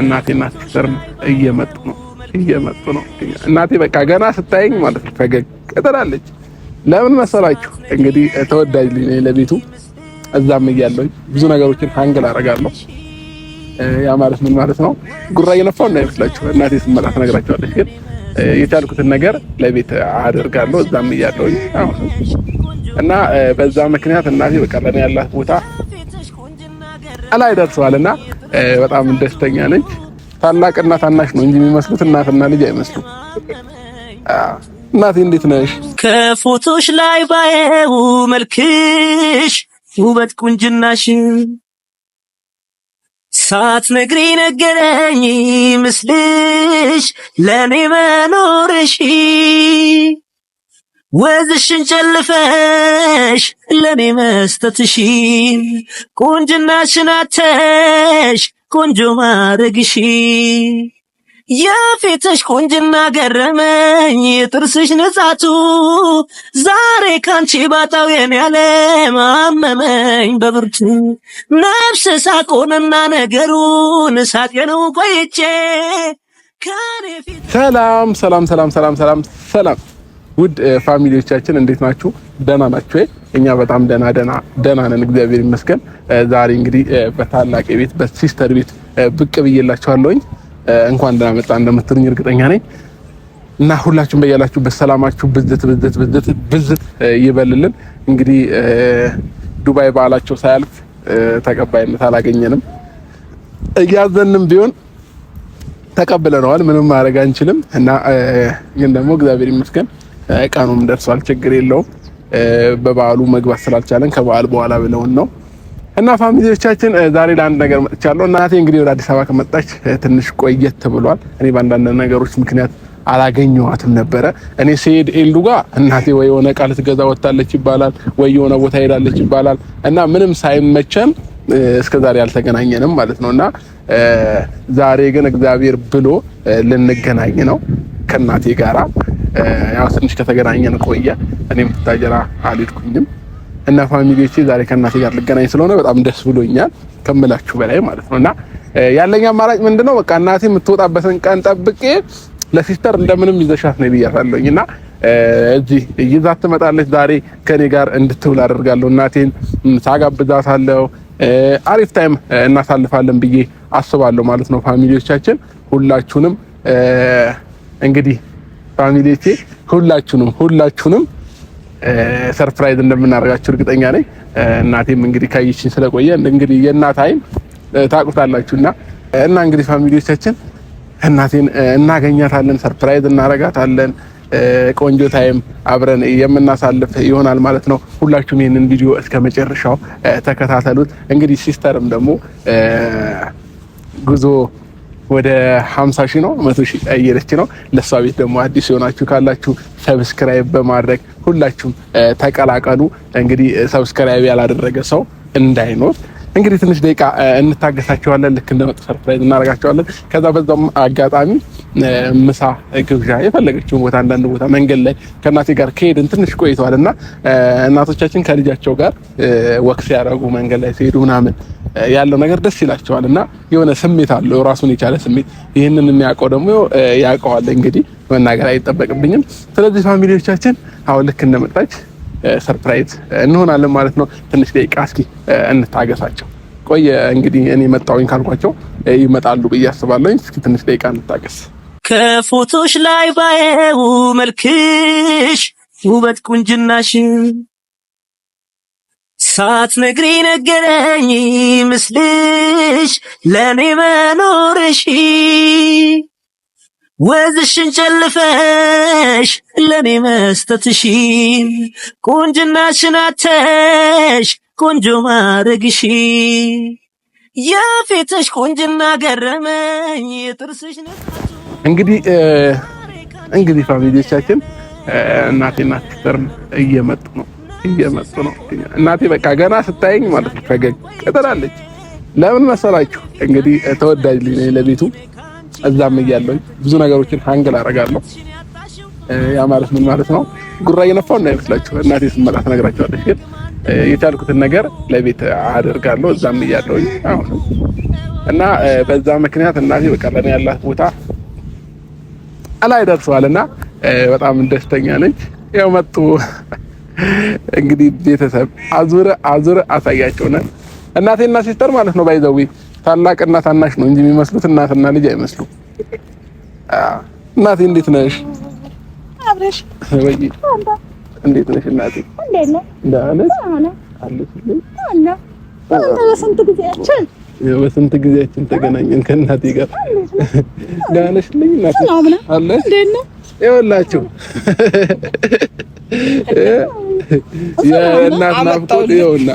እናቴና ሲስተር እየመጡ ነው። እናቴ በቃ ገና ስታየኝ ማለት ነው ፈገግ ትላለች። ለምን መሰላችሁ? እንግዲህ ተወዳጅ ልጅ ነኝ ለቤቱ። እዛም እያለሁኝ ብዙ ነገሮችን ሃንግል አደርጋለሁ። ያ ማለት ምን ማለት ነው? ጉራ እየነፋው እንዳይመስላችሁ። እናቴ ስትመጣ ትነግራቸዋለች። ግን የቻልኩትን ነገር ለቤት አደርጋለሁ እዛም እያለሁኝ እና በዛ ምክንያት እናቴ በቃ ለኔ ያላት ቦታ ላይ ደርሰዋልና በጣም ደስተኛ ነች። ታላቅና ታናሽ ነው እንጂ የሚመስሉት እናትና ልጅ አይመስሉም። እናቴ እንዴት ነሽ? ከፎቶሽ ላይ ባየው መልክሽ ውበት ቁንጅናሽ ሳትነግሪ ነገረኝ ምስልሽ ለኔ መኖርሽ ወዝሽን ጨልፈሽ ለኔ መስጠትሽ ቁንጅናሽን አተሽ ቆንጆ ማረግሽ የፊትሽ ቁንጅና ገረመኝ የጥርስሽ ንጻቱ ዛሬ ካንቺ ባጣው የኔ ዓለም አመመኝ በብርቱ ነፍስ ሳቆንና ነገሩን ሳጤነው ቆይቼ ሰላም ውድ ፋሚሊዎቻችን እንዴት ናችሁ? ደህና ናችሁ? እኛ በጣም ደህና ነን፣ እግዚአብሔር ይመስገን። ዛሬ እንግዲህ በታላቅ ቤት በሲስተር ቤት ብቅ ብዬላችኋለሁኝ። እንኳን ደህና መጣ እንደምትሉኝ እርግጠኛ ነኝ እና ሁላችሁም በያላችሁበት ሰላማችሁ ብዝት ይበልልን። እንግዲህ ዱባይ በዓላቸው ሳያልፍ ተቀባይነት አላገኘንም። እያዘንም ቢሆን ተቀብለነዋል። ምንም ማድረግ አንችልም እና ግን ደግሞ እግዚአብሔር ይመስገን ቀኑም ደርሷል። ችግር የለውም። በበዓሉ መግባት ስላልቻለን ከበዓል በኋላ ብለውን ነው እና ፋሚሊዎቻችን ዛሬ ለአንድ ነገር መጥቻለሁ። እናቴ እንግዲህ ወደ አዲስ አበባ ከመጣች ትንሽ ቆየት ብሏል። እኔ በአንዳንድ ነገሮች ምክንያት አላገኘኋትም ነበረ። እኔ ስሄድ ኤልዱ ጋር እናቴ ወይ የሆነ ዕቃ ልትገዛ ወጣለች ይባላል፣ ወይ የሆነ ቦታ ሄዳለች ይባላል እና ምንም ሳይመቸን እስከዛሬ አልተገናኘንም ማለት ነውና ዛሬ ግን እግዚአብሔር ብሎ ልንገናኝ ነው ከእናቴ ጋራ። ያው ትንሽ ከተገናኘን ቆየ። እኔም ታጀራ አልሄድኩኝም እና ፋሚሊዎቼ ዛሬ ከእናቴ ጋር ልገናኝ ስለሆነ በጣም ደስ ብሎኛል ከምላችሁ በላይ ማለት ነውና ያለኝ አማራጭ ምንድነው? በቃ እናቴ የምትወጣበትን ቀን ጠብቄ ለሲስተር እንደምንም ይዘሻት ነው ብያታለሁኝና እዚህ ይዛት ትመጣለች። ዛሬ ከኔ ጋር እንድትውል አደርጋለሁ። እናቴን ሳጋብዛታለሁ። አሪፍ ታይም እናሳልፋለን ብዬ አስባለሁ ማለት ነው። ፋሚሊዎቻችን ሁላችሁንም እንግዲህ ፋሚሊዎቼ ሁላችሁንም ሰርፕራይዝ እንደምናደርጋችሁ እርግጠኛ ነኝ። እናቴም እንግዲህ ካየችኝ ስለቆየ እንግዲህ የእናት አይን ታውቁታላችሁና እና እንግዲህ ፋሚሊዎቻችን እናቴን እናገኛታለን፣ ሰርፕራይዝ እናረጋታለን። ቆንጆ ታይም አብረን የምናሳልፍ ይሆናል ማለት ነው። ሁላችሁም ይሄንን ቪዲዮ እስከ መጨረሻው ተከታተሉት። እንግዲህ ሲስተርም ደግሞ ጉዞ ወደ 50 ሺህ ነው 100 ሺህ እየሄደች ነው። ለሷ ቤት ደግሞ አዲስ የሆናችሁ ካላችሁ ሰብስክራይብ በማድረግ ሁላችሁም ተቀላቀሉ። እንግዲህ ሰብስክራይብ ያላደረገ ሰው እንዳይኖር እንግዲህ ትንሽ ደቂቃ እንታገሳቸዋለን። ልክ እንደመጡ ሰርፕራይዝ እናደርጋቸዋለን። ከዛ በዛም አጋጣሚ ምሳ ግብዣ የፈለገችውን ቦታ አንዳንድ ቦታ መንገድ ላይ ከእናቴ ጋር ከሄድን ትንሽ ቆይተዋልና እናቶቻችን ከልጃቸው ጋር ወክስ ያደረጉ መንገድ ላይ ሲሄዱ ምናምን ያለው ነገር ደስ ይላቸዋልና የሆነ ስሜት አለው፣ ራሱን የቻለ ስሜት። ይህንን የሚያውቀው ደግሞ ያውቀዋል። እንግዲህ መናገር አይጠበቅብኝም። ስለዚህ ፋሚሊዎቻችን አሁን ልክ እንደመጣች ሰርፕራይዝ እንሆናለን ማለት ነው። ትንሽ ደቂቃ እስኪ እንታገሳቸው። ቆየ እንግዲህ እኔ መጣሁኝ ካልኳቸው ይመጣሉ ብዬ አስባለሁ። እስኪ ትንሽ ደቂቃ እንታገስ። ከፎቶሽ ላይ ባየው መልክሽ ውበት ቁንጅናሽ ሳትነግሪ ነገረኝ ምስልሽ ለኔ መኖርሽ ወዝሽን ጨልፈሽ ለኔ መስጠትሽ ቁንጅናሽን አተሽ ቆንጆ ማረግሽ የፊትሽ ቁንጅና ገረመኝ የጥርስሽ ንጻቱ። እንግዲህ ፋሚሊዎቻችን እናቴና ሲስተር እየመጡ ነው። እናቴ በቃ ገና ስታየኝ ማለት ነው ፈገግ ትላለች። ለምን መሰላችሁ? እንግዲህ ተወዳጅ ልጅ ነኝ ለቤቱ። እዛም እያለሁኝ ብዙ ነገሮችን ሃንግል አደርጋለሁ። ያ ማለት ምን ማለት ነው? ጉራ እየነፋው እንዳይመስላችሁ። እናቴ ስትመጣ ትነግራቸዋለች። ግን የቻልኩትን ነገር ለቤት አደርጋለሁ እዛም እያለሁኝ አሁን እና በዛ ምክንያት እናቴ በቃ ለኔ ያላት ቦታ አላይ ደርሷልና በጣም ደስተኛ ነች። ያው መጡ እንግዲህ ቤተሰብ አዙረ አሳያቸው ነው እናቴና ሲስተር ማለት ነው። ባይዘዊ ታላቅና ታናሽ ነው እንጂ የሚመስሉት እናትና ልጅ አይመስሉም። እናቴ እንዴት ነሽ? አብረሽ ወይ እንዴት ነሽ እናቴ? እንዴት ነህ? ደህና ነሽ? አለሁልኝ። በስንት ጊዜያችን ተገናኘን ከእናቴ ጋር። ደህና ነሽ እናቴ? አለሽ? እንዴት ነህ? ይኸውላችሁ የእናት ናፍቆት ይኸውና።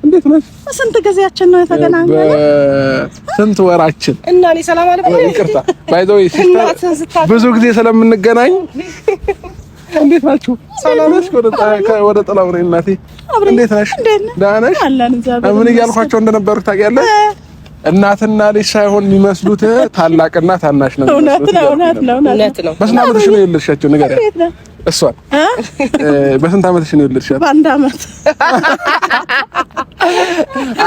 እንዴት ነሽ? ስንት ጊዜያችን ነው የተገናኘነው? በስንት ወራችን እና እኔ ሰላም አለኝ። ይቅርታ ባይዘው ሲስተር ብዙ ጊዜ ስለምንገናኝ እንዴት ናችሁ? ሰላም ነሽ? ወደ ጥላው ነኝ እናቴ። እንዴት ነሽ? ደህና ነሽ? ምን እያልኳቸው እንደነበሩ ታውቂያለሽ? እናትና ልጅ ሳይሆን የሚመስሉት ታላቅና ታናሽ ነው። እውነት ነው። በስንት ዓመትሽ ነው የወለድሻቸው? ንገሪያት እሷን። በስንት ዓመትሽ ነው የወለድሻቸው? በአንድ ዓመት።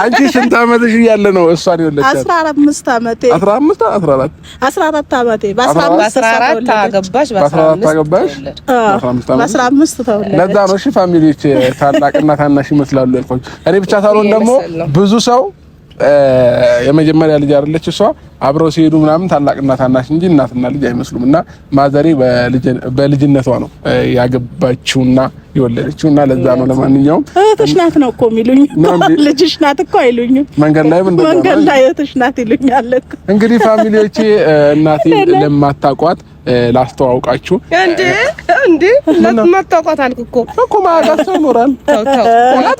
አንቺ ስንት ዓመትሽ እያለ ነው እሷን የወለድሻቸው? 15 ዓመቴ። 14 ዓመቴ። በ14 አገባሽ። በ15 ተወለደ። ለዛ ነው እሺ ፋሚሊዎች ታላቅና ታናሽ ይመስላሉ ያልኳችሁ። እኔ ብቻ ሳልሆን ደግሞ ብዙ ሰው የመጀመሪያ ልጅ አይደለች እሷ። አብረው ሲሄዱ ምናምን ታላቅና ታናሽ እንጂ እናትና ልጅ አይመስሉምና ማዘሬ በልጅነቷ ነው ያገባችውና የወለደችውና ለዛ ነው። ለማንኛውም እህትሽ ናት ነው እኮ የሚሉኝ። ልጅሽ ናት እኮ አይሉኝም። መንገድ ላይ እህትሽ ናት ይሉኛል እኮ። እንግዲህ ፋሚሊዎቼ እናቴ ለማታውቋት ላስተዋውቃችሁ። እንዴ ለማታውቋት አልኩ እኮ ማጋስ ይኖራል።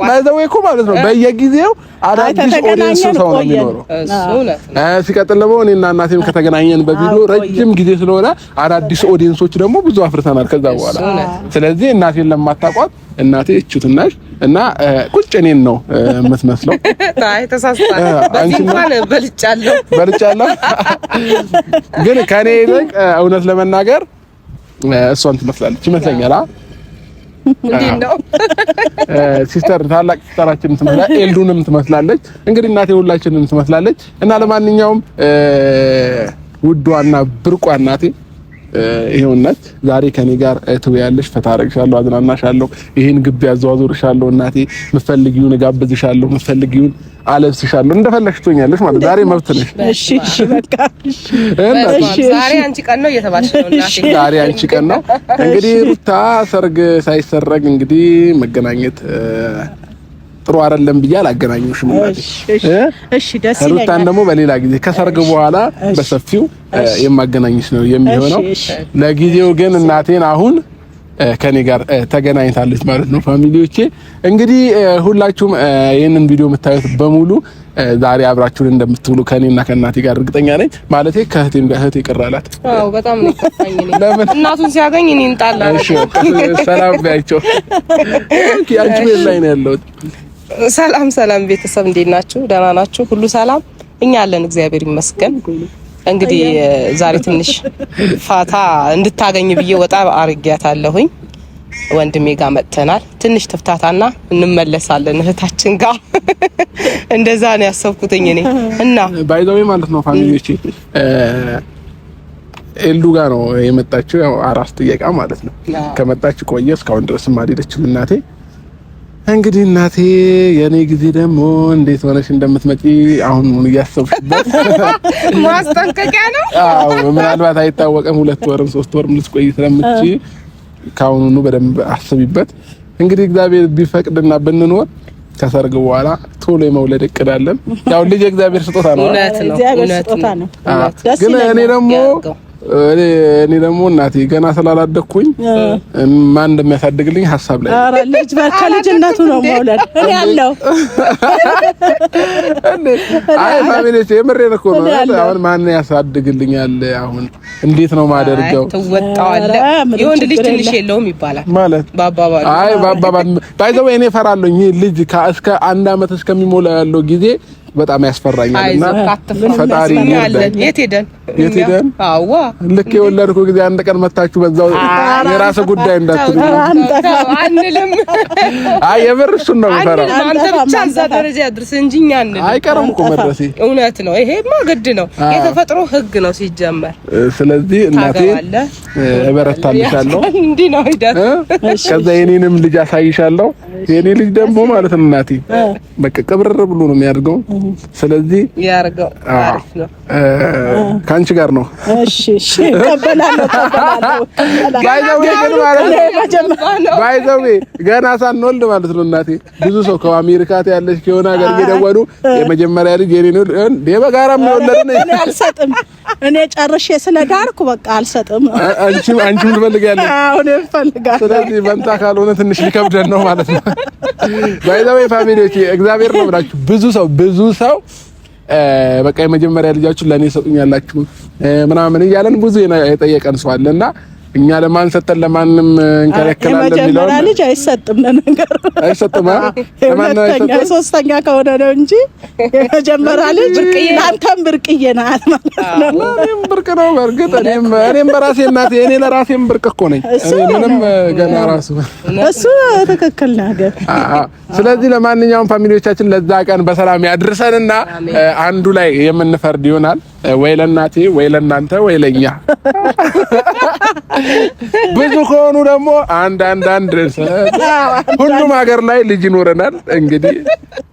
ማይዘው እኮ ማለት ነው በየጊዜው አዳዲስ ኦዲየንስ ሰው ነው የሚኖረው። ሲቀጥል ደግሞ እኔና እናቴም ከተገናኘን በቪዲዮ ረጅም ጊዜ ስለሆነ አዳዲስ ኦዲየንሶች ደግሞ ብዙ አፍርተናል ከዛ በኋላ። ስለዚህ እናቴን ለማታውቋት እናቴ እችቱናሽ እና ቁጭ እኔን ነው የምትመስለው። አይ ተሳስታል። በዚህ እንኳን በልጫለሁ ግን ከኔ ይልቅ እውነት ለመናገር እሷን ትመስላለች ይመስለኛል። እንዴት ነው ሲስተር ታላቅ ሲስተራችን ትመስላለች፣ ኤልዱንም ትመስላለች። እንግዲህ እናቴ ሁላችንም ትመስላለች። እና ለማንኛውም ውዷና ብርቋ እናቴ ይሄውነት ዛሬ ከኔ ጋር ትወያለሽ፣ ፈታ አደርግሻለሁ፣ አዝናናሻለሁ፣ ይሄን ግቢ አዘዋውርሻለሁ። እናቴ ምፈልጊውን ጋብዝሻለሁ፣ ምፈልጊውን አለብስሻለሁ፣ እንደፈለግሽ ትሆኛለሽ ማለት ዛሬ መብት ነሽ። እሺ በቃ ዛሬ አንቺ ቀን ነው እየተባልሽ ነው እናቴ። ዛሬ አንቺ ቀን ነው እንግዲህ ሩታ ሰርግ ሳይሰረግ እንግዲህ መገናኘት ጥሩ አይደለም ብዬ አላገናኙሽም እናቴ። እሺ ደስ ይላል። ሩታን ደግሞ በሌላ ጊዜ ከሰርግ በኋላ በሰፊው የማገናኝሽ ነው የሚሆነው። ለጊዜው ግን እናቴን አሁን ከኔ ጋር ተገናኝታለች ማለት ነው። ፋሚሊዎቼ እንግዲህ ሁላችሁም ይሄንን ቪዲዮ የምታዩት በሙሉ ዛሬ አብራችሁን እንደምትውሉ ከኔና ከእናቴ ጋር እርግጠኛ ነኝ። ማለቴ ከእህቴም ጋር እህቴ ይቀራላት። አዎ በጣም ነው ከፋኝ ነኝ። እናቱን ሲያገኝ እኔን ጣላ። እሺ ሰላም ባያቸው። አንቺ ቤት ላይ ነው ያለሁት። ሰላም ቤተሰብ እንዴት ናችሁ? ደህና ናችሁ? ሁሉ ሰላም? እኛ አለን እግዚአብሔር ይመስገን። እንግዲህ ዛሬ ትንሽ ፋታ እንድታገኝ ብዬ ወጣ አርጊያታለሁኝ። ወንድሜ ጋር መጥተናል። ትንሽ ትፍታታና እንመለሳለን እህታችን ጋር። እንደዛ ነው ያሰብኩትኝ እኔ እና ባይዘው ማለት ነው ፋሚሊዎቼ ኤልዱ ጋር ነው የመጣችው። ያው አራስ ጥየቃ ማለት ነው። ከመጣች ቆየ እስካሁን ድረስ ማዲደችም እናቴ። እንግዲህ እናቴ የኔ ጊዜ ደግሞ እንዴት ሆነሽ እንደምትመጪ አሁን እያሰብሽበት ማስጠንቀቂያ ነው። አዎ ምናልባት አይታወቅም፣ 2 ወርም 3 ወርም ልትቆይ ስለምትችይ ካሁኑኑ በደንብ አስቢበት። እንግዲህ እግዚአብሔር ቢፈቅድና ብንኖር ከሰርግ በኋላ ቶሎ የመውለድ እቅዳለን። ያው ልጅ የእግዚአብሔር ስጦታ ነው። እውነት ነው። ግን እኔ ደግሞ እናቴ ገና ስላላደኩኝ ማን እንደሚያሳድግልኝ ሐሳብ ላይ ኧረ ልጅ ከልጅነቱ ነው መውለድ እኔ ያለው አይ ማሚኔ የምሬን እኮ ነው። አሁን ማን ያሳድግልኛል? አሁን እንዴት ነው ማደርገው? ትወጣዋለህ። የወንድ ልጅ ትንሽ የለውም ይባላል ማለት ባባባ። አይ ባባባ ባይዘው እኔ እፈራለሁ። ልጅ እስከ 1 አመት እስከሚሞላ ያለው ጊዜ በጣም ያስፈራኛልና ፈጣሪ ይርዳኝ። የት ሄደን የት ሄደን? አዋ ልክ የወለድኩ ጊዜ አንድ ቀን መታችሁ በዛው የራስ ጉዳይ እንዳትሉ አንልም። አይ የምር እሱን ነው የምፈራው። አንተ ብቻ እዛ ደረጃ ያድርስ እንጂ እኛ አንልም። አይቀርም እኮ መድረሴ። እውነት ነው። ይሄማ ግድ ነው። የተፈጥሮ ህግ ነው ሲጀመር። ስለዚህ እናቴ እበረታልሻለሁ። እንዲህ ነው ሂደት። ከዛ የኔንም ልጅ አሳይሻለሁ። የኔ ልጅ ደግሞ ማለት ነው እናቴ በቃ ቅብርር ብሎ ነው የሚያድገው። ስለዚህ ያርገው አሪፍ ነው። ካንቺ ጋር ነው። እሺ እሺ እቀበላለሁ። ባይዘው ገና ሳንወልድ ማለት ነው እናቴ ብዙ ሰው ከአሜሪካት ያለች ከሆነ ሀገር እየደወሉ የመጀመሪያ ልጅ የኔ ነው እንዴ በጋራም ነው የወለድን። እኔ አልሰጥም። እኔ ጨርሼ ስለዳርኩ በቃ አልሰጥም። አንቺም ትፈልጊያለሽ? አዎ እኔ እፈልጋለሁ። ስለዚህ መንታ ካልሆነ ትንሽ ሊከብደን ነው ማለት ነው። ባይዘው ፋሚሊዎች እግዚአብሔር ነው ብላችሁ ብዙ ሰው በቃ የመጀመሪያ ልጃችሁን ለኔ ሰጡኛላችሁ ምናምን እያለን ብዙ የጠየቀን ሰው አለና እኛ ለማን ሰጠን ለማንም እንከለከላለን የሚለው የመጀመሪያ ልጅ አይሰጥም። ለነገሩ አይሰጥም። ሁለተኛ ሶስተኛ ከሆነ ነው እንጂ የመጀመሪያ ልጅ አንተም ብርቅዬ ናት ማለት ነው። እኔም ብርቅ ነው በርግጥ እኔም በራሴ እናቴ እኔ ለራሴም ብርቅ እኮ ነኝ። ምንም ገና ራሱ እሱ ትክክል ነገር። ስለዚህ ለማንኛውም ፋሚሊዎቻችን ለዛ ቀን በሰላም ያድርሰንና አንዱ ላይ የምንፈርድ ይሆናል። ወይ ለእናቴ ወይ ለእናንተ ወይ ለኛ። ብዙ ከሆኑ ደግሞ አንድ ሁሉም ሀገር ላይ ልጅ ይኖረናል። እንግዲህ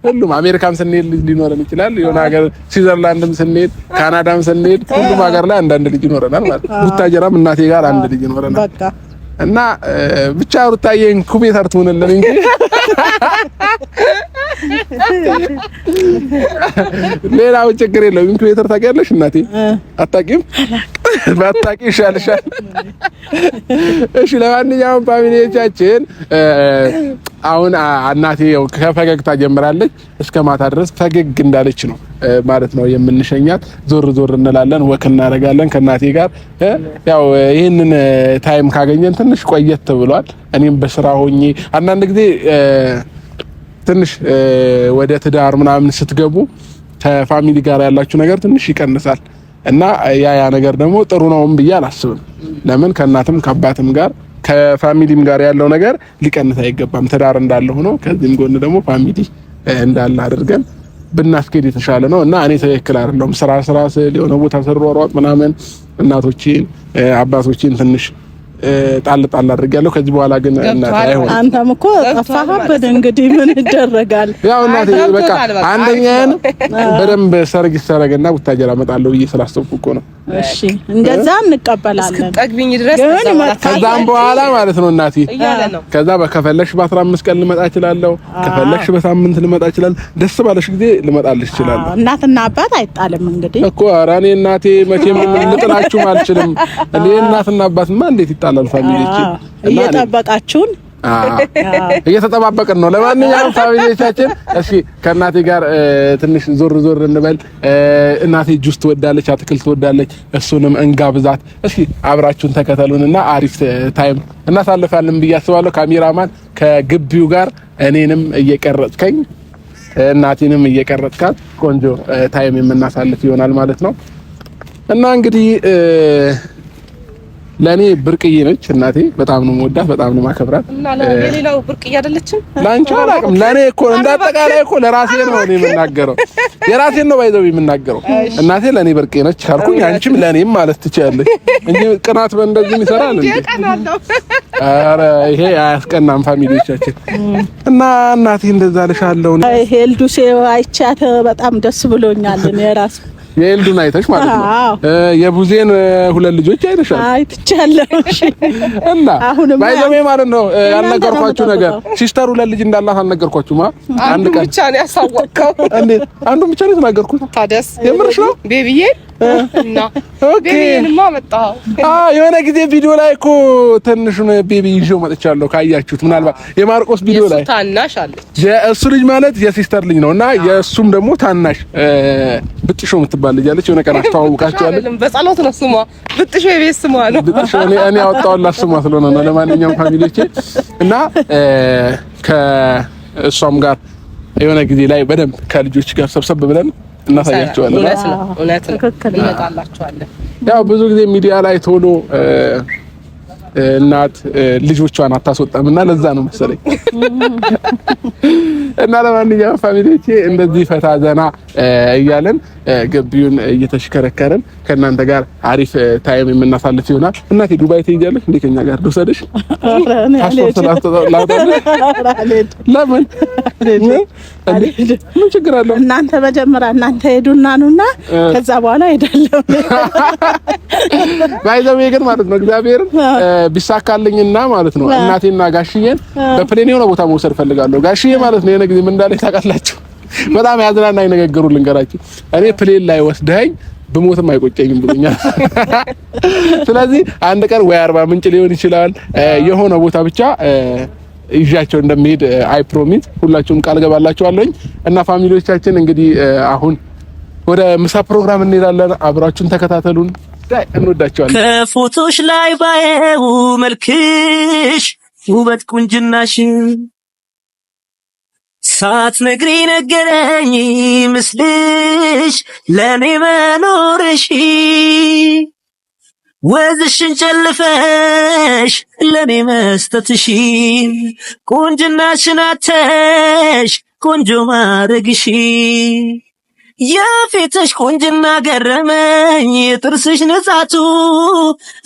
ሁሉም አሜሪካም ስንሄድ ልጅ ሊኖረን ይችላል። የሆነ ሀገር ስዊዘርላንድም ስንሄድ ካናዳም ስንሄድ ሁሉም ሀገር ላይ አንዳንድ ልጅ ይኖረናል ማለት ነው። ቡታጀራም እናቴ ጋር አንድ ልጅ ይኖረናል በቃ እና ብቻ ሩታዬ ኢንኩቤተር ትሆንልን እንጂ ሌላው ችግር የለውም። ኢንኩቤተር ታውቂያለሽ እናቴ? አታውቂም? ባታውቂ ይሻልሻል። እሺ ለማንኛውም ፋሚሊዎቻችን አሁን እናቴ ያው ከፈገግታ ጀምራለች እስከ ማታ ድረስ ፈገግ እንዳለች ነው ማለት ነው የምንሸኛት። ዞር እንላለን፣ ወክ እናደርጋለን ከእናቴ ጋር። ያው ይሄንን ታይም ካገኘን ትንሽ ቆየት ብሏል። እኔም በስራ ሆኜ አንዳንድ ጊዜ ትንሽ ወደ ትዳር ምናምን ስትገቡ ከፋሚሊ ጋር ያላችሁ ነገር ትንሽ ይቀንሳል እና ያ ነገር ደግሞ ጥሩ ነውም ብዬ አላስብም። ለምን ከእናትም ከአባትም ጋር ከፋሚሊም ጋር ያለው ነገር ሊቀንስ አይገባም። ትዳር እንዳለ ሆኖ ከዚህም ጎን ደግሞ ፋሚሊ እንዳለ አድርገን ብናስኬድ የተሻለ ነው እና እኔ ትክክል አይደለም ስራ ስል የሆነ ቦታ ስሯሯጥ ምናምን እናቶቼን አባቶቼን ትንሽ ጣል አድርጌያለሁ። ከዚህ በኋላ ግን እናቴ አይሆን አንተም እኮ ጠፋህበት። እንግዲህ ምን ይደረጋል? ያው እናቴ በቃ አንደኛዬን በደንብ ሰርግ ይሰረግና ቡታጀራ እመጣለሁ ብዬ ስላሰብኩ እኮ ነው። እሺ እንደዛ እንቀበላለን። ጠግቢኝ ድረስ ከዛም በኋላ ማለት ነው እናቴ ከዛ ከፈለግሽ በ15 ቀን ልመጣ እችላለሁ፣ ከፈለግሽ በሳምንት ልመጣ እችላለሁ። ደስ ባለሽ ጊዜ ልመጣልሽ እችላለሁ። እናትና አባት አይጣልም እንግዲህ እኮ ኧረ እኔ እናቴ መቼም ልጥላችሁም አልችልም። እኔ እናትና አባትማ እንዴት ይጣላል? ፋሚሊዎቼ እየጠበቃችሁን እየተጠባበቅን ነው። ለማንኛውም ፋሚሊዎቻችን እሺ ከእናቴ ጋር ትንሽ ዞር እንበል። እናቴ ጁስ ትወዳለች፣ አትክልት ትወዳለች። እሱንም እንጋብዛት። እሺ አብራችሁን ተከተሉንና አሪፍ ታይም እናሳልፋለን ብዬ አስባለሁ። ካሜራማን ከግቢው ጋር እኔንም እየቀረጽከኝ እናቴንም እየቀረጽካት ቆንጆ ታይም የምናሳልፍ ይሆናል ማለት ነው እና እንግዲህ ለኔ ብርቅዬ ነች እናቴ። በጣም ነው የምወዳት፣ በጣም ነው የማከብራት። እና ለሌላው ብርቅዬ አይደለችም? ላንቺ አላውቅም። ለኔ እኮ እንዳጠቃላይ እኮ ለራሴ ነው እኔ የምናገረው፣ የራሴን ነው ባይዘው የምናገረው። እናቴ ለኔ ብርቅዬ ነች ካልኩኝ አንቺም ለኔም ማለት ትችያለሽ እንጂ ቅናት በእንደዚህ ይሰራል እንዴ? ኧረ ይሄ አያስቀናም ፋሚሊዎቻችን። እና እናቴ እንደዛ ልሻለሁ። ሄልዱሴ አይቻት በጣም ደስ ብሎኛል። እኔ ራሱ የኤልዱን አይተሽ ማለት ነው። የቡዜን ሁለት ልጆች አይተሻል? አይተቻለሁ። እሺ እና ባይዘሜ ማለት ነው ያልነገርኳችሁ ነገር ሲስተር ሁለት ልጅ እንዳላት አልነገርኳችሁማ። አንድ ቀን ብቻ ነው ያሳወቅከው። እንዴት አንዱን ብቻ ነው የተናገርኩት? ታደስ የምርሽ ነው ቤቢዬ? እና ቤቢዬንማ መጣው። የሆነ ጊዜ ቪዲዮ ላይ እኮ ትንሹን ቤቢ ይዤው መጥቻለሁ። ካያችሁት ምናልባት የማርቆስ ቪዲዮ ላይ ታናሽ አለች። የእሱ ልጅ ማለት የሲስተር ልጅ ነውና የእሱም ደግሞ ታናሽ ብጥሾ የምትባል ልጅ አለች። የሆነ ቀን አስተዋውቃችኋለሁ። በጸሎት ነው ስሟ። ብጥሾ የቤት ስሟ ነው። ብጥሾ እኔ ያወጣሁላት ስሟ ስለሆነ ነው። ለማንኛውም ፋሚሊዎቼ እና ከእሷም ጋር የሆነ ጊዜ ላይ በደንብ ከልጆች ጋር ሰብሰብ ብለን እናሳያቸዋለን። እውነት ነው እንመጣላችኋለን። ያው ብዙ ጊዜ ሚዲያ ላይ ቶሎ እናት ልጆቿን አታስወጣም እና ለዛ ነው መሰለኝ። እና ለማንኛውም ፋሚሊዎቼ እንደዚህ ፈታ ዘና እያለን ግቢውን እየተሽከረከረን ከእናንተ ጋር አሪፍ ታይም የምናሳልፍ ይሆናል። እናቴ ዱባይ ትሄጃለሽ እንዴ? ከኛ ጋር ልውሰድሽ? ለምን? ምን ችግር አለው? እናንተ መጀመሪያ እናንተ ሄዱና ኑና ከዛ በኋላ ሄዳለሁ። ባይዘው ግን ማለት ነው እግዚአብሔርን ቢሳካልኝና ማለት ነው እናቴና ጋሽዬን በፕሌን የሆነ ቦታ መውሰድ ፈልጋለሁ። ጋሽዬ ማለት ነው የሆነ ጊዜ ምን እንዳለኝ ታውቃላችሁ? በጣም ያዝናናኝ ነገሩ ልንገራችሁ። እኔ ፕሌን ላይ ወስደኸኝ ብሞትም አይቆጨኝም ብሎኛል። ስለዚህ አንድ ቀን ወይ 40 ምንጭ ሊሆን ይችላል የሆነ ቦታ ብቻ ይዣቸው እንደሚሄድ አይ ፕሮሚስ ሁላችሁም ቃል ገባላችኋለሁ። እና ፋሚሊዎቻችን እንግዲህ አሁን ወደ ምሳ ፕሮግራም እንሄዳለን። አብራችሁን ተከታተሉን። እንወዳቸዋለን። ከፎቶሽ ላይ ባየው መልክሽ ውበት ቁንጅናሽ ሳትነግሪ ነገረኝ ምስልሽ ለኔ መኖርሽ ወዝሽን ጨልፈሽ ለኔ መስጠትሽ ቁንጅናሽን አተሽ ቆንጆ ማረግሽ የፊትሽ ቁንጅና ገረመኝ የጥርስሽ ንጻቱ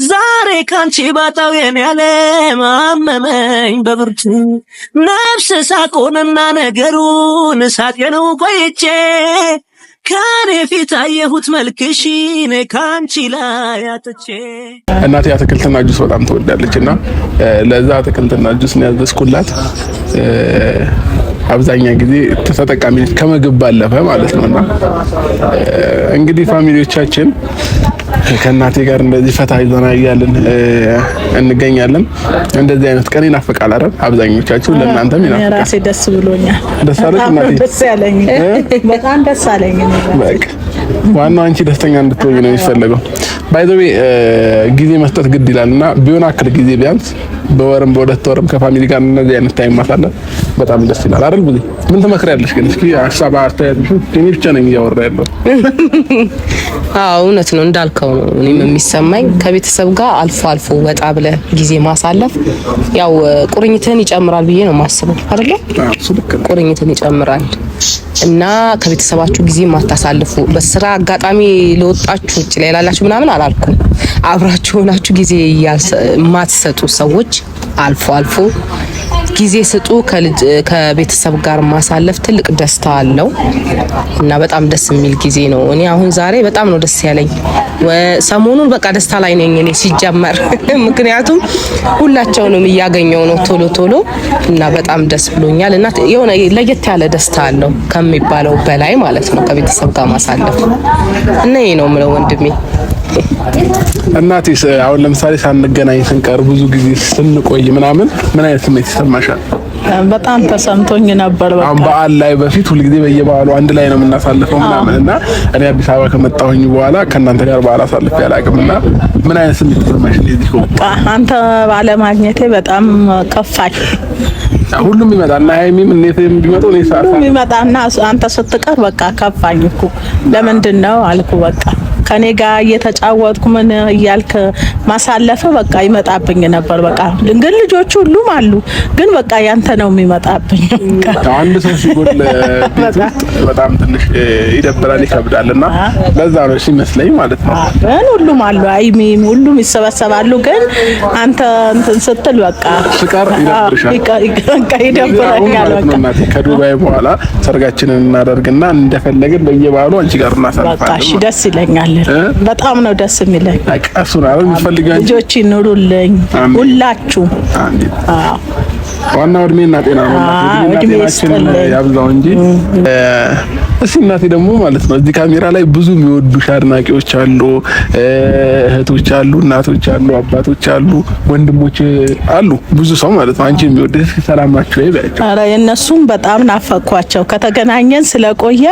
ዛሬ ካንቺ ባጣው የኔ ዓለም አመመኝ በብርቱ ነፍስ ሳቆንና ነገሩን ሳጤነው ቆይቼ ከኔ ፊት አየሁት መልክሽን ካንቺ ላይ አጥቼ። እናቴ አትክልትና ጁስ በጣም ትወዳለችና ለዛ አትክልትና ጁስ ነው ያዘዝኩላት። አብዛኛ ጊዜ ተጠቃሚ ነች ከምግብ ባለፈ ማለት ነውና እንግዲህ ፋሚሊዎቻችን ከእናቴ ጋር እንደዚህ ፈታ ይዘና እያልን እንገኛለን። እንደዚህ አይነት ቀን ይናፍቃል አይደል? አብዛኞቻችሁ ለእናንተም ይናፍቃል። ራሴ ደስ ብሎኛል። ደስ አለሽ እናቴ? ደስ ያለኝ በጣም ደስ አለኝ። በቃ ዋናው አንቺ ደስተኛ እንድትሆኚ ነው የሚፈልገው። ባይ ዘ ዌይ ጊዜ መስጠት ግድ ይላልና ቢሆን አክል ጊዜ ቢያንስ በወርም በሁለት ወርም ከፋሚሊ ጋር እንደዚህ አይነት ታይም ማሳለፍ በጣም ደስ ይላል አይደል? ብዙ ምን ትመክሪያለሽ ግን? እስኪ ሀሳብ አስተያየትሽ እኔ ብቻ ነኝ እያወራ ያለው። አዎ እውነት ነው እንዳልከው ነው እኔም የሚሰማኝ ከቤተሰብ ጋር አልፎ አልፎ ወጣ ብለህ ጊዜ ማሳለፍ ያው ቁርኝትን ይጨምራል ብዬ ነው የማስበው አይደል? ቁርኝትን ይጨምራል እና ከቤተሰባችሁ ጊዜ ማታሳልፉ በስራ አጋጣሚ ለወጣችሁ ውጭ ላይ ላላችሁ ምናምን አላልኩም። አብራችሁ ሆናችሁ ጊዜ የማትሰጡ ሰዎች አልፎ አልፎ ጊዜ ስጡ። ከቤተሰብ ጋር ማሳለፍ ትልቅ ደስታ አለው እና በጣም ደስ የሚል ጊዜ ነው። እኔ አሁን ዛሬ በጣም ነው ደስ ያለኝ። ሰሞኑን በቃ ደስታ ላይ ነኝ እኔ ሲጀመር፣ ምክንያቱም ሁላቸውንም እያገኘው ነው ቶሎ ቶሎ እና በጣም ደስ ብሎኛል እና የሆነ ለየት ያለ ደስታ አለው ከሚባለው በላይ ማለት ነው ከቤተሰብ ጋር ማሳለፍ እና ይሄ ነው የምለው ወንድሜ። እናቴስ አሁን ለምሳሌ ሳንገናኝ ስንቀር ብዙ ጊዜ ስንቆይ ምናምን ምን አይነት ስሜት ይሰማሻል? በጣም ተሰምቶኝ ነበር። በቃ አሁን በዓል ላይ በፊት ሁሉ ጊዜ በየበዓሉ አንድ ላይ ነው የምናሳልፈው ምናምን እና እኔ አዲስ አበባ ከመጣሁኝ በኋላ ከእናንተ ጋር በዓል አሳልፌ አላውቅምና ምን አይነት ስሜት ይሰማሻል? እዚህ በቃ አንተ ባለማግኘቴ በጣም ከፋኝ። ሁሉም ይመጣና ሃይሚም እንዴትም ቢመጡ ነው ሳፋ ይመጣና አንተ ስትቀር በቃ ከፋኝ እኮ ለምንድን ነው አልኩ። በቃ ከኔ ጋር እየተጫወትኩ ምን እያልክ ማሳለፈ በቃ ይመጣብኝ ነበር። በቃ ግን ልጆቹ ሁሉም አሉ፣ ግን በቃ ያንተ ነው የሚመጣብኝ። አንድ ሰው ሲጎል በጣም ትንሽ ይደብራል ይከብዳልና ለዛ ነው ሲመስለኝ ማለት ነው። ግን ሁሉም አሉ፣ አይሚም ሁሉም ይሰበሰባሉ። ግን አንተ እንትን ስትል በቃ ስቀር ይደብረኛል። በቃ ከዱባይ በኋላ ሰርጋችንን እናደርግና እንደፈለግን በየበዓሉ አንቺ ጋር እናሳልፋለን። በቃ እሺ ደስ ይለኛል። በጣም ነው ደስ የሚለኝ። አቀሱና የምትፈልጋችሁ ልጆች ይኑሩልኝ ሁላችሁ። አዎ ዋናው እድሜና ጤና ነው። ጤናችን ያብዛው እንጂ እሺ እናቴ ደግሞ ማለት ነው እዚህ ካሜራ ላይ ብዙ የሚወዱሽ አድናቂዎች አሉ፣ እህቶች አሉ፣ እናቶች አሉ፣ አባቶች አሉ፣ ወንድሞች አሉ፣ ብዙ ሰው ማለት ነው አንቺ የሚወድሽ። ሰላም ናችሁ ወይ ባያችሁ? ኧረ የነሱም በጣም ናፈቅኳቸው። ከተገናኘን ስለቆየ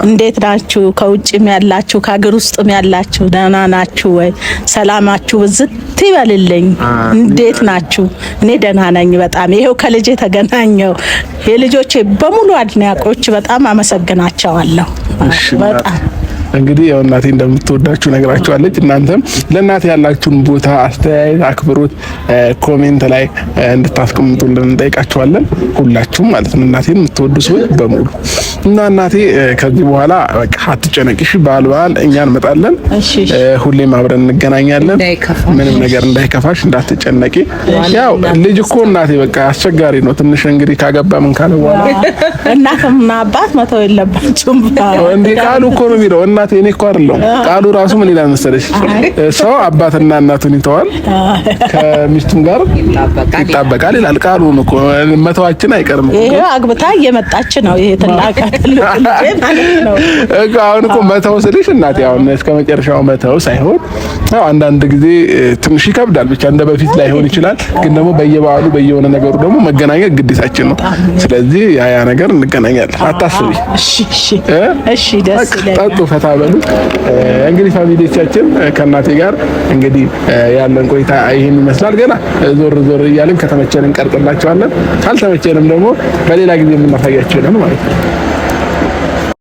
እንዴት ናችሁ? ከውጭም ያላችሁ ከሀገር ውስጥም ያላችሁ ደህና ናችሁ ወይ? ሰላማችሁ ብዝት ይበልልኝ። እንዴት ናችሁ? እኔ ደህና ነኝ በጣም። ይሄው ከልጄ ተገናኘው። የልጆቼ በሙሉ አድናቂዎች በጣም አመሰግናቸዋለሁ። በጣም እንግዲህ ያው እናቴ እንደምትወዳችሁ ነግራችኋለች። እናንተም ለእናቴ ያላችሁን ቦታ፣ አስተያየት፣ አክብሮት ኮሜንት ላይ እንድታስቀምጡልን እንጠይቃችኋለን። ሁላችሁም ማለት ነው እናቴን የምትወዱ ሰዎች በሙሉ እና እናቴ ከዚህ በኋላ በቃ አትጨነቂሽ፣ በዓል እኛ እንመጣለን። ሁሌም አብረን እንገናኛለን። ምንም ነገር እንዳይከፋሽ፣ እንዳትጨነቂ። ያው ልጅ እኮ እናቴ በቃ አስቸጋሪ ነው ትንሽ እንግዲህ ካገባ ምን ካለ በኋላ እናትና አባት መተው የለባቸውም እንዴ ቃሉ እኮ ነው የሚለው። እናቴ እኔ እኮ አይደለም ቃሉ ራሱ ምን ይላል መሰለሽ? ሰው አባትና እናቱን ይተዋል ከሚስቱም ጋር ይጣበቃል ይላል ቃሉ እኮ። መተዋችን አይቀርም እኮ። ይሄ አግብታ እየመጣች ነው። ይሄ ትላቀ ልጅ ማለት ነው እኮ። አሁን እኮ መተው ስልሽ እናቴ አሁን እስከ መጨረሻው መተው ሳይሆን ያው አንዳንድ ጊዜ ትንሽ ይከብዳል። ብቻ እንደ በፊት ላይሆን ይችላል፣ ግን ደግሞ በየበዓሉ በየሆነ ነገሩ ደግሞ መገናኘት ግዴታችን ነው። ስለዚህ ያ ነገር እንገናኛለን፣ አታስቢ። እሺ ደስ ይላል። ፈታ በሉ እንግዲህ ፋሚሊዎቻችን። ከእናቴ ጋር እንግዲህ ያለን ቆይታ ይሄን ይመስላል። ገና ዞር ዞር እያልን ከተመቸን እንቀርጥላችኋለን፣ ካልተመቸንም ደግሞ በሌላ ጊዜ የምናሳያችሁ ነው ማለት ነው።